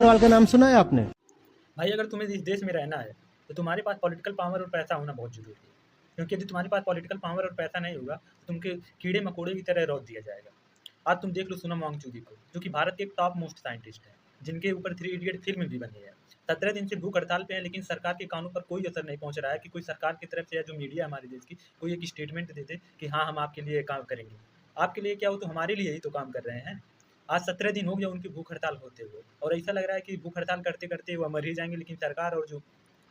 अग्रवाल का नाम सुना है आपने? भाई अगर तुम्हें इस देश में रहना है तो तुम्हारे पास पॉलिटिकल पावर और पैसा होना बहुत ज़रूरी है। क्योंकि यदि तुम्हारे पास पॉलिटिकल पावर और पैसा नहीं होगा तो तुमके कीड़े मकोड़े की तरह रौंद दिया जाएगा। आज तुम देख लो सोनम वांगचुक को, जो कि भारत के एक टॉप मोस्ट साइंटिस्ट हैं, जिनके ऊपर थ्री इडियट फिल्म भी बनी है। 17 दिन से भूख हड़ताल पे हैं, लेकिन सरकार के कानों पर कोई असर नहीं पहुंच रहा है कि कोई सरकार की तरफ से या जो मीडिया है हमारे देश की, कोई एक स्टेटमेंट दे दे कि हाँ हम आपके लिए काम करेंगे। आपके लिए क्या, वो तो हमारे लिए ही तो काम कर रहे हैं। आज 17 दिन हो गया उनकी भूख हड़ताल होते हुए, और ऐसा लग रहा है कि भूख हड़ताल करते करते वो मर ही जाएंगे, लेकिन सरकार और जो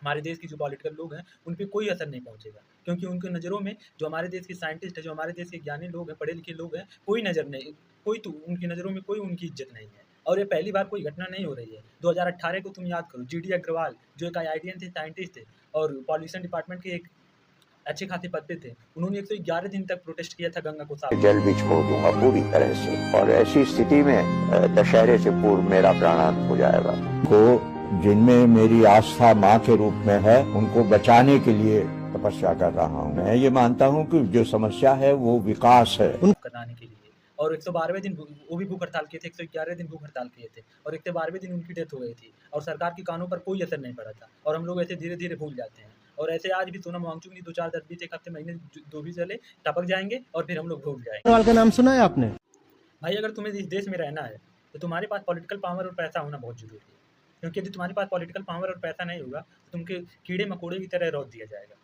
हमारे देश की जो पॉलिटिकल लोग हैं उन पे कोई असर नहीं पहुंचेगा। क्योंकि उनकी नज़रों में जो हमारे देश के साइंटिस्ट है, जो हमारे देश के ज्ञानी लोग हैं, पढ़े लिखे लोग हैं, कोई नज़र नहीं, कोई तो उनकी नज़रों में कोई उनकी इज्जत नहीं है। और ये पहली बार कोई घटना नहीं हो रही है। 2018 को तुम याद करो, जी डी अग्रवाल जो एक आईआईटीएन थे, साइंटिस्ट थे और पॉल्यूशन डिपार्टमेंट के एक अच्छे खासे पद पे थे, उन्होंने 111 दिन तक प्रोटेस्ट किया था गंगा को साफ। जल भी छोड़ दूंगा पूरी तरह से, और ऐसी स्थिति में दशहरे से पूर्व मेरा प्राणांत हो जाएगा। को जिनमें मेरी आस्था माँ के रूप में है, उनको बचाने के लिए तपस्या कर रहा हूँ। मैं ये मानता हूँ कि जो समस्या है वो विकास है। कराने के लिए, और 112वें दिन वो भी भूख हड़ताल किए थे, 111 दिन भूख हड़ताल किए थे, और 112वें दिन उनकी डेथ हो गई थी, और सरकार के कानों पर कोई असर नहीं पड़ा था, और हम लोग ऐसे धीरे धीरे भूल जाते हैं। और ऐसे आज भी सोनम वांगचुक नहीं, 2 4 10 20 एक हफ्ते महीने जो भी चले, टपक जाएंगे और फिर हम लोग भूल जाएंगे। अग्रवाल का नाम सुना है आपने? भाई अगर तुम्हें इस देश में रहना है तो तुम्हारे पास पॉलिटिकल पावर और पैसा होना बहुत ज़रूरी है। क्योंकि यदि तुम्हारे पास पॉलिटिकल पावर और पैसा नहीं होगा तो तुमके कीड़े मकोड़े की तरह रौंद दिया जाएगा।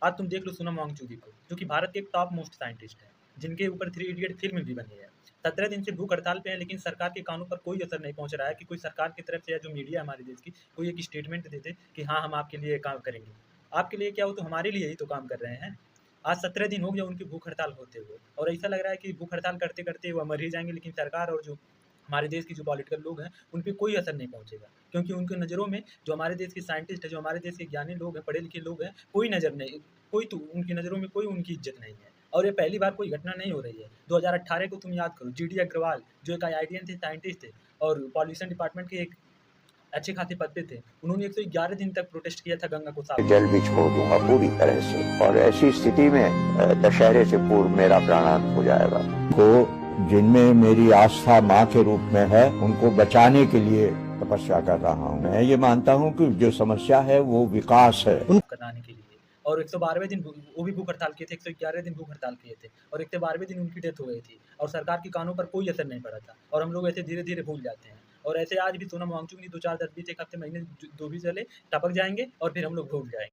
आज तुम देख लो सोनम वांगचुक को, जो कि भारत के एक टॉप मोस्ट साइंटिस्ट हैं, जिनके ऊपर थ्री इडियट फिल्म भी बनी है। 17 दिन से भूख हड़ताल पे हैं, लेकिन सरकार के कानों पर कोई असर नहीं पहुंच रहा है कि कोई सरकार की तरफ से या जो मीडिया है हमारे देश की, कोई एक स्टेटमेंट दे दे कि हाँ हम आपके लिए काम करेंगे। आपके लिए क्या, वो तो हमारे लिए ही तो काम कर रहे हैं। आज 17 दिन हो गया उनकी भूख हड़ताल होते हुए, और ऐसा लग रहा है कि भूख हड़ताल करते करते वो मर ही जाएंगे, लेकिन सरकार और जो हमारे देश की जो पॉलिटिकल लोग हैं उन पे कोई असर नहीं पहुंचेगा। क्योंकि उनकी नज़रों में जो हमारे देश के साइंटिस्ट है, जो हमारे देश के ज्ञानी लोग हैं, पढ़े लिखे लोग हैं, कोई नज़र नहीं, कोई तो उनकी नज़रों में कोई उनकी इज्जत नहीं है। और ये पहली बार कोई घटना नहीं हो रही है। 2018 को तुम याद करो, जी डी अग्रवाल जो एक आईआईटीएन थे, साइंटिस्ट थे और पॉल्यूशन डिपार्टमेंट के एक अच्छे खासे पद पे थे, उन्होंने 111 दिन तक प्रोटेस्ट किया था गंगा को साफ। जल भी छोड़ दूंगा पूरी तरह से, और ऐसी स्थिति में दशहरे से पूर्व मेरा प्राणांत हो जाएगा। को जिनमें मेरी आस्था माँ के रूप में है, उनको बचाने के लिए तपस्या कर रहा हूँ। मैं ये मानता हूँ कि जो समस्या है वो विकास है। कराने के लिए, और 112वें दिन वो भी भूख हड़ताल किए थे, 111 दिन भूख हड़ताल किए थे, और 112वें दिन उनकी डेथ हो गई थी, और सरकार के कानों पर कोई असर नहीं पड़ा था, और हम लोग ऐसे धीरे धीरे भूल जाते हैं। और ऐसे आज भी सोनम वांगचुक नहीं, 2 4 10 20 एक हफ्ते महीने जो भी चले, टपक जाएंगे और फिर हम लोग भूल जाएंगे।